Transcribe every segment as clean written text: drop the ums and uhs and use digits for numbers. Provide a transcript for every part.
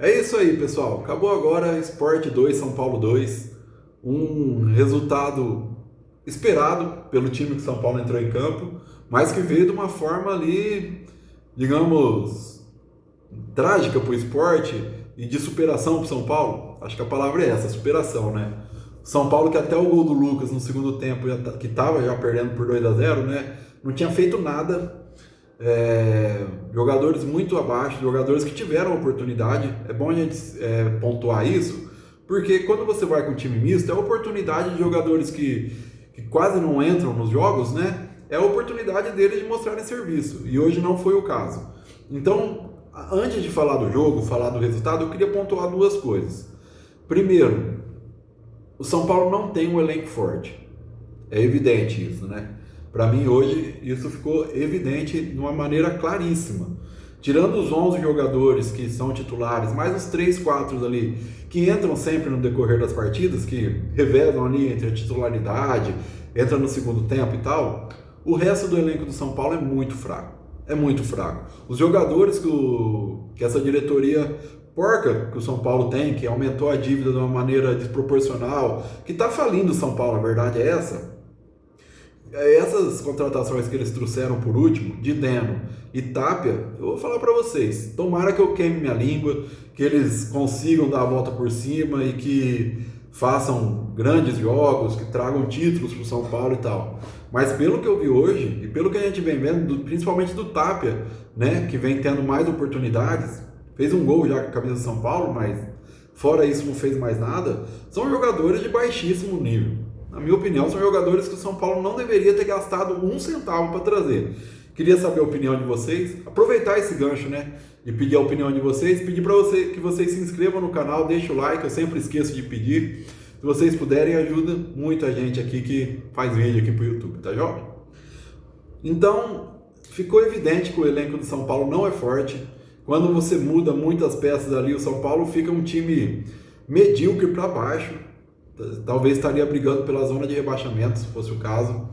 É isso aí, pessoal. Acabou agora Sport 2, São Paulo 2. Um resultado esperado pelo time que São Paulo entrou em campo, mas que veio de uma forma ali, digamos, trágica para o esporte e de superação para o São Paulo. Acho que a palavra é essa, superação, né? São Paulo que até o gol do Lucas no segundo tempo, que estava já perdendo por 2-0, né? Não tinha feito nada. Jogadores muito abaixo, jogadores que tiveram oportunidade. É bom a gente pontuar isso, porque quando você vai com um time misto, é a oportunidade de jogadores que quase não entram nos jogos, né? É a oportunidade deles de mostrarem serviço. E hoje não foi o caso. Então, antes de falar do jogo, falar do resultado, eu queria pontuar duas coisas. Primeiro, o São Paulo não tem um elenco forte. É evidente isso, né? Para mim hoje isso ficou evidente de uma maneira claríssima. Tirando os 11 jogadores que são titulares, mais os 3, 4 ali que entram sempre no decorrer das partidas, que revezam ali entre a titularidade, entra no segundo tempo e tal, o resto do elenco do São Paulo é muito fraco. É muito fraco. Os jogadores que essa diretoria porca que o São Paulo tem, que aumentou a dívida de uma maneira desproporcional, que está falindo o São Paulo, a verdade é essa. Essas contratações que eles trouxeram por último, de Deno e Tapia, eu vou falar para vocês, tomara que eu queime minha língua, que eles consigam dar a volta por cima e que façam grandes jogos, que tragam títulos para o São Paulo e tal. Mas pelo que eu vi hoje, e pelo que a gente vem vendo, principalmente do Tapia, né, que vem tendo mais oportunidades, fez um gol já com a camisa de São Paulo, mas fora isso não fez mais nada, são jogadores de baixíssimo nível. Na minha opinião, são jogadores que o São Paulo não deveria ter gastado um centavo para trazer. Queria saber a opinião de vocês, aproveitar esse gancho, né? De pedir a opinião de vocês, pedir para que vocês se inscrevam no canal, deixem o like, eu sempre esqueço de pedir. Se vocês puderem, ajuda muito a gente aqui que faz vídeo aqui pro YouTube, tá jovem? Então, ficou evidente que o elenco do São Paulo não é forte. Quando você muda muitas peças ali, o São Paulo fica um time medíocre para baixo. Talvez estaria brigando pela zona de rebaixamento, se fosse o caso.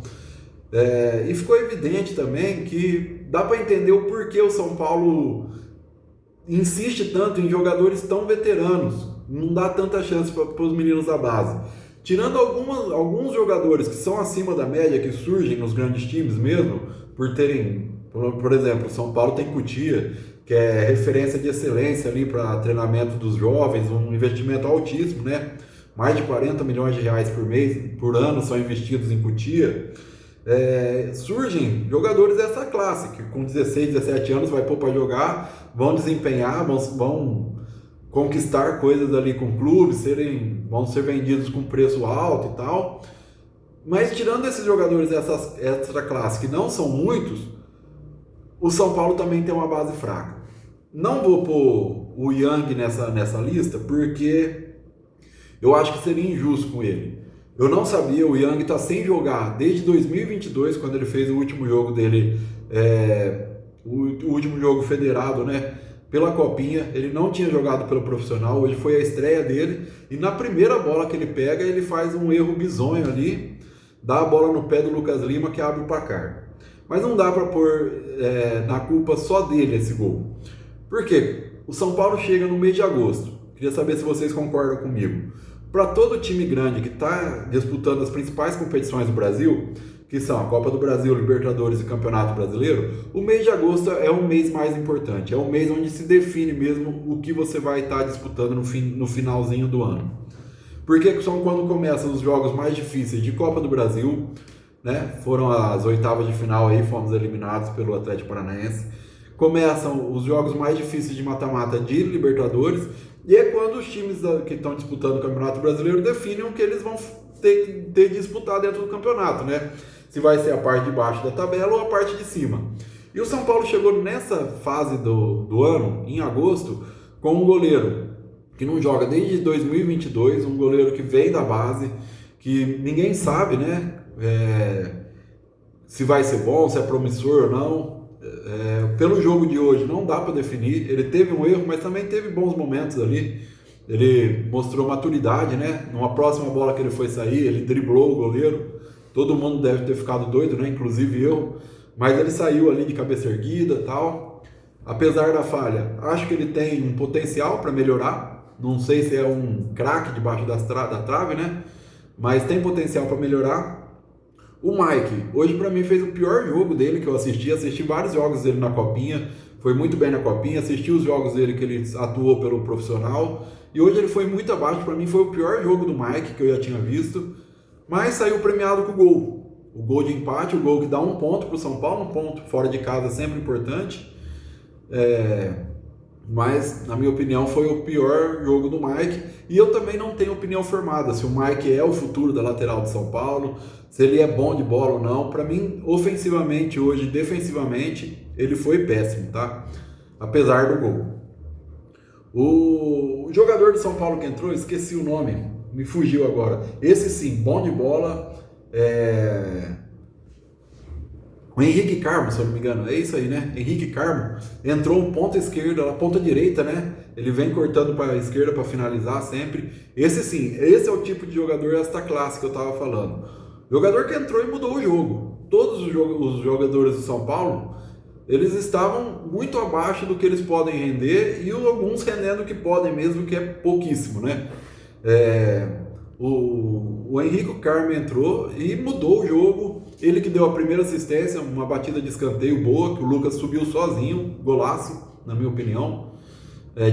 E ficou evidente também que dá para entender o porquê o São Paulo insiste tanto em jogadores tão veteranos, não dá tanta chance para os meninos da base. Tirando alguns jogadores que são acima da média, que surgem nos grandes times mesmo, por terem, por exemplo, o São Paulo tem Cotia, que é referência de excelência ali para treinamento dos jovens, um investimento altíssimo, né? Mais de 40 milhões de reais por ano são investidos em Cotia. Surgem jogadores dessa classe, que com 16, 17 anos vai pôr para jogar, vão desempenhar, vão conquistar coisas ali com clubes, vão ser vendidos com preço alto e tal. Mas tirando esses jogadores dessa classe, que não são muitos, o São Paulo também tem uma base fraca. Não vou pôr o Yang nessa lista, porque eu acho que seria injusto com ele. Eu não sabia, o Yang está sem jogar desde 2022, quando ele fez o último jogo dele, o último jogo federado, né, pela Copinha. Ele não tinha jogado pelo profissional, hoje foi a estreia dele, e na primeira bola que ele pega, ele faz um erro bizonho ali, dá a bola no pé do Lucas Lima, que abre o placar. Mas não dá para pôr na culpa só dele esse gol. Por quê? O São Paulo chega no mês de agosto. Queria saber se vocês concordam comigo. Para todo time grande que está disputando as principais competições do Brasil, que são a Copa do Brasil, Libertadores e Campeonato Brasileiro, o mês de agosto é o mês mais importante, é o mês onde se define mesmo o que você vai estar disputando no finalzinho do ano. Porque são quando começam os jogos mais difíceis de Copa do Brasil, né? Foram as oitavas de final aí, fomos eliminados pelo Atlético Paranaense. Começam os jogos mais difíceis de mata-mata de Libertadores, e é quando os times que estão disputando o Campeonato Brasileiro definem o que eles vão ter de disputar dentro do campeonato, né? Se vai ser a parte de baixo da tabela ou a parte de cima. E o São Paulo chegou nessa fase do ano, em agosto, com um goleiro que não joga desde 2022, um goleiro que vem da base, que ninguém sabe, né? Se vai ser bom, se é promissor ou não. Pelo jogo de hoje não dá para definir. Ele teve um erro, mas também teve bons momentos ali. Ele mostrou maturidade, né? Numa próxima bola que ele foi sair, ele driblou o goleiro. Todo mundo deve ter ficado doido, né? Inclusive eu. Mas ele saiu ali de cabeça erguida e tal. apesar da falha, acho que ele tem um potencial para melhorar. Não sei se é um craque debaixo da trave, né? Mas tem potencial para melhorar. O Mike, hoje para mim fez o pior jogo dele que eu assisti vários jogos dele na Copinha, foi muito bem na Copinha, assisti os jogos dele que ele atuou pelo profissional, e hoje ele foi muito abaixo, para mim foi o pior jogo do Mike que eu já tinha visto, mas saiu premiado com o gol de empate, o gol que dá 1 ponto para o São Paulo, 1 ponto fora de casa sempre importante, mas na minha opinião foi o pior jogo do Mike, e eu também não tenho opinião formada se o Mike é o futuro da lateral de São Paulo, se ele é bom de bola ou não. Para mim, ofensivamente hoje, defensivamente, ele foi péssimo, tá? Apesar do gol. O jogador de São Paulo que entrou, esqueci o nome, me fugiu agora. Esse sim, bom de bola, o Henrique Carmo, se eu não me engano, é isso aí, né? Henrique Carmo entrou um ponta esquerda, ponta direita, né? Ele vem cortando para a esquerda para finalizar sempre. Esse sim, esse é o tipo de jogador esta classe que eu estava falando. Jogador que entrou e mudou o jogo. Todos os jogadores do São Paulo, eles estavam muito abaixo do que eles podem render e alguns rendendo o que podem mesmo, que é pouquíssimo, né? O Henrique Carmo entrou e mudou o jogo. Ele que deu a primeira assistência, uma batida de escanteio boa, que o Lucas subiu sozinho, golaço, na minha opinião,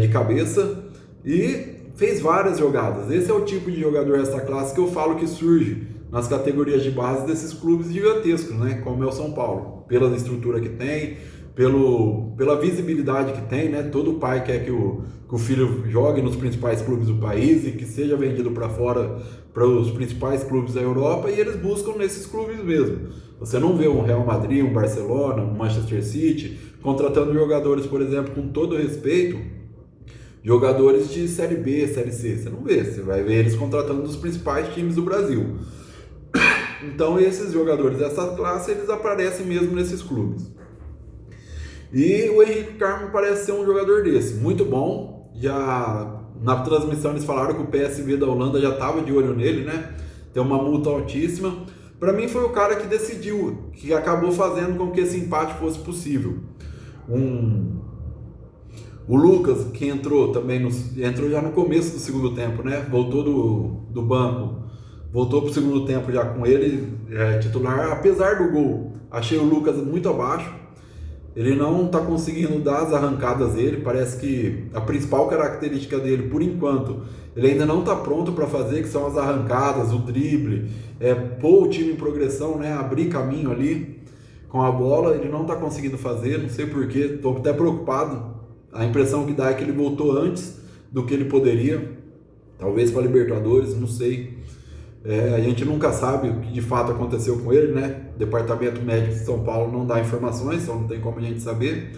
de cabeça, e fez várias jogadas. Esse é o tipo de jogador essa classe que eu falo que surge nas categorias de base desses clubes gigantescos, né? Como é o São Paulo, pela estrutura que tem, pela visibilidade que tem, né? Todo pai quer que o filho jogue nos principais clubes do país e que seja vendido para fora, para os principais clubes da Europa, e eles buscam nesses clubes mesmo. Você não vê um Real Madrid, um Barcelona, um Manchester City contratando jogadores, por exemplo, com todo respeito, jogadores de Série B, Série C. Você não vê, você vai ver eles contratando dos principais times do Brasil. Então esses jogadores dessa classe, eles aparecem mesmo nesses clubes. E o Henrique Carmo parece ser um jogador desse, muito bom. Já na transmissão eles falaram que o PSV da Holanda já estava de olho nele, né? Tem uma multa altíssima. Para mim foi o cara que decidiu, que acabou fazendo com que esse empate fosse possível. O Lucas, que entrou também, entrou já no começo do segundo tempo, né? Voltou do banco, voltou para o segundo tempo já com ele titular. Apesar do gol, achei o Lucas muito abaixo. Ele não está conseguindo dar as arrancadas dele. Parece que a principal característica dele, por enquanto, ele ainda não está pronto para fazer, que são as arrancadas, o drible, pôr o time em progressão, né? Abrir caminho ali com a bola. Ele não está conseguindo fazer, não sei porquê, estou até preocupado. A impressão que dá é que ele voltou antes do que ele poderia, talvez para a Libertadores, não sei. A gente nunca sabe o que de fato aconteceu com ele, né? O Departamento Médico de São Paulo não dá informações, então não tem como a gente saber.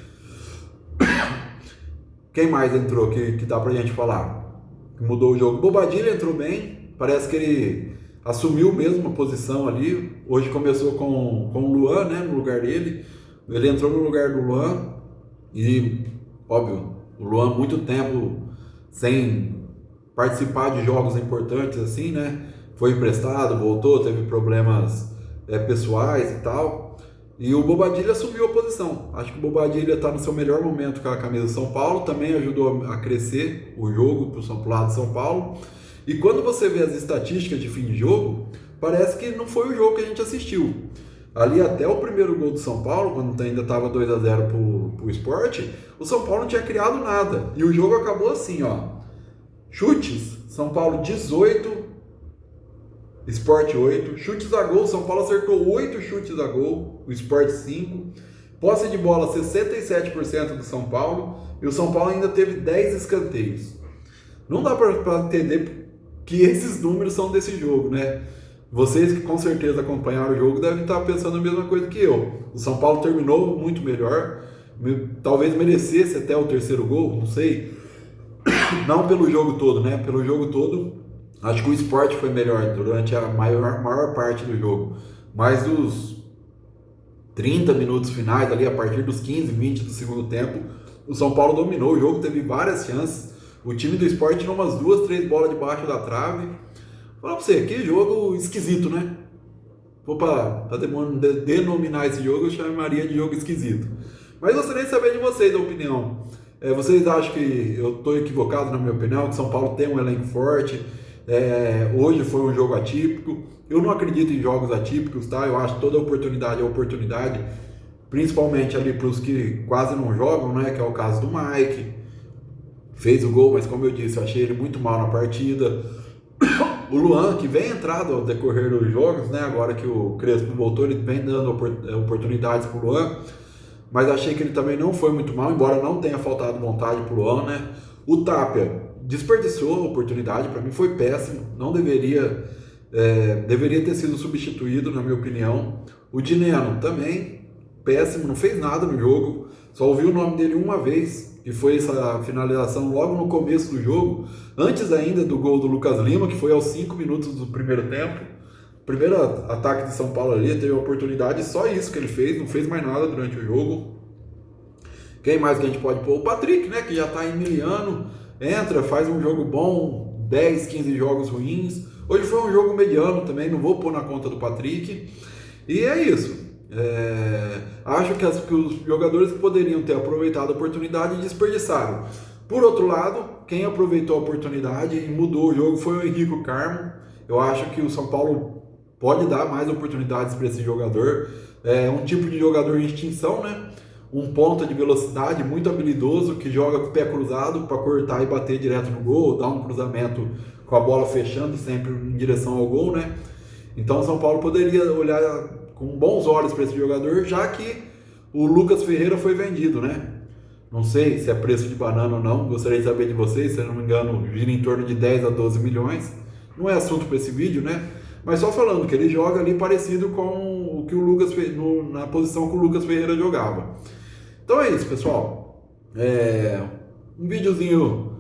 Quem mais entrou que dá pra gente falar? Que mudou o jogo? Bobadilla entrou bem, parece que ele assumiu mesmo a posição ali. Hoje começou com o Luan, né? No lugar dele. Ele entrou no lugar do Luan e, óbvio, o Luan muito tempo sem participar de jogos importantes assim, né? Foi emprestado, voltou, teve problemas pessoais e tal. E o Bobadilla assumiu a posição. Acho que o Bobadilla está no seu melhor momento com a camisa do São Paulo. Também ajudou a crescer o jogo pro lado de São Paulo. E quando você vê as estatísticas de fim de jogo, parece que não foi o jogo que a gente assistiu. Ali até o primeiro gol do São Paulo, quando ainda estava 2-0 pro Sport, o São Paulo não tinha criado nada. E o jogo acabou assim, ó. Chutes, São Paulo 18, Sport 8, chutes a gol, São Paulo acertou 8 chutes a gol, o Sport 5, posse de bola 67% do São Paulo, e o São Paulo ainda teve 10 escanteios. Não dá para entender que esses números são desse jogo, né? Vocês que com certeza acompanharam o jogo devem estar pensando a mesma coisa que eu. O São Paulo terminou muito melhor, talvez merecesse até o terceiro gol, não sei. Não pelo jogo todo, né? Pelo jogo todo, acho que o Sport foi melhor durante a maior parte do jogo. Mas os 30 minutos finais, ali a partir dos 15, 20 do segundo tempo, o São Paulo dominou o jogo, teve várias chances. O time do Sport tirou umas 2, 3 bolas debaixo da trave. Vou falar pra você, que jogo esquisito, né? Vou para denominar esse jogo, eu chamaria de jogo esquisito. Mas gostaria de saber de vocês a opinião. Vocês acham que eu estou equivocado na minha opinião, que São Paulo tem um elenco forte? Hoje foi um jogo atípico. Eu não acredito em jogos atípicos, tá? Eu acho que toda oportunidade é oportunidade, principalmente ali para os que quase não jogam, né? Que é o caso do Mike. Fez o gol, mas como eu disse, eu achei ele muito mal na partida. O Luan, que vem entrado ao decorrer dos jogos, né? Agora que o Crespo voltou, ele vem dando oportunidades para o Luan. Mas achei que ele também não foi muito mal, embora não tenha faltado vontade para o Luan, né? O Tapia desperdiçou a oportunidade, para mim foi péssimo, não deveria, deveria ter sido substituído, na minha opinião. O Dineno também, péssimo, não fez nada no jogo, só ouvi o nome dele uma vez, que foi essa finalização logo no começo do jogo, antes ainda do gol do Lucas Lima, que foi aos 5 minutos do primeiro tempo. Primeiro ataque de São Paulo ali, teve a oportunidade, só isso que ele fez, não fez mais nada durante o jogo. Quem mais que a gente pode pôr? O Patrick, né, que já tá emiliano, entra, faz um jogo bom, 10, 15 jogos ruins. Hoje foi um jogo mediano também, não vou pôr na conta do Patrick. E é isso. Acho que os jogadores que poderiam ter aproveitado a oportunidade desperdiçaram. Por outro lado, quem aproveitou a oportunidade e mudou o jogo foi o Henrique Carmo. Eu acho que o São Paulo pode dar mais oportunidades para esse jogador. É um tipo de jogador em extinção, né? Um ponta de velocidade muito habilidoso, que joga com o pé cruzado para cortar e bater direto no gol, dar um cruzamento com a bola fechando sempre em direção ao gol, né? Então o São Paulo poderia olhar com bons olhos para esse jogador, já que o Lucas Ferreira foi vendido, né? Não sei se é preço de banana ou não, gostaria de saber de vocês, se eu não me engano, gira em torno de 10 a 12 milhões. Não é assunto para esse vídeo, né? Mas só falando que ele joga ali parecido com o que o Lucas na posição que o Lucas Ferreira jogava. Então é isso, pessoal. Um videozinho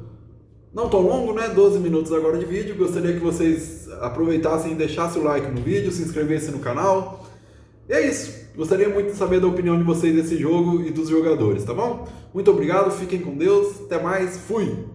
não tão longo, né? 12 minutos agora de vídeo. Gostaria que vocês aproveitassem e deixassem o like no vídeo, se inscrevessem no canal. E é isso. Gostaria muito de saber da opinião de vocês desse jogo e dos jogadores, tá bom? Muito obrigado, fiquem com Deus. Até mais, fui!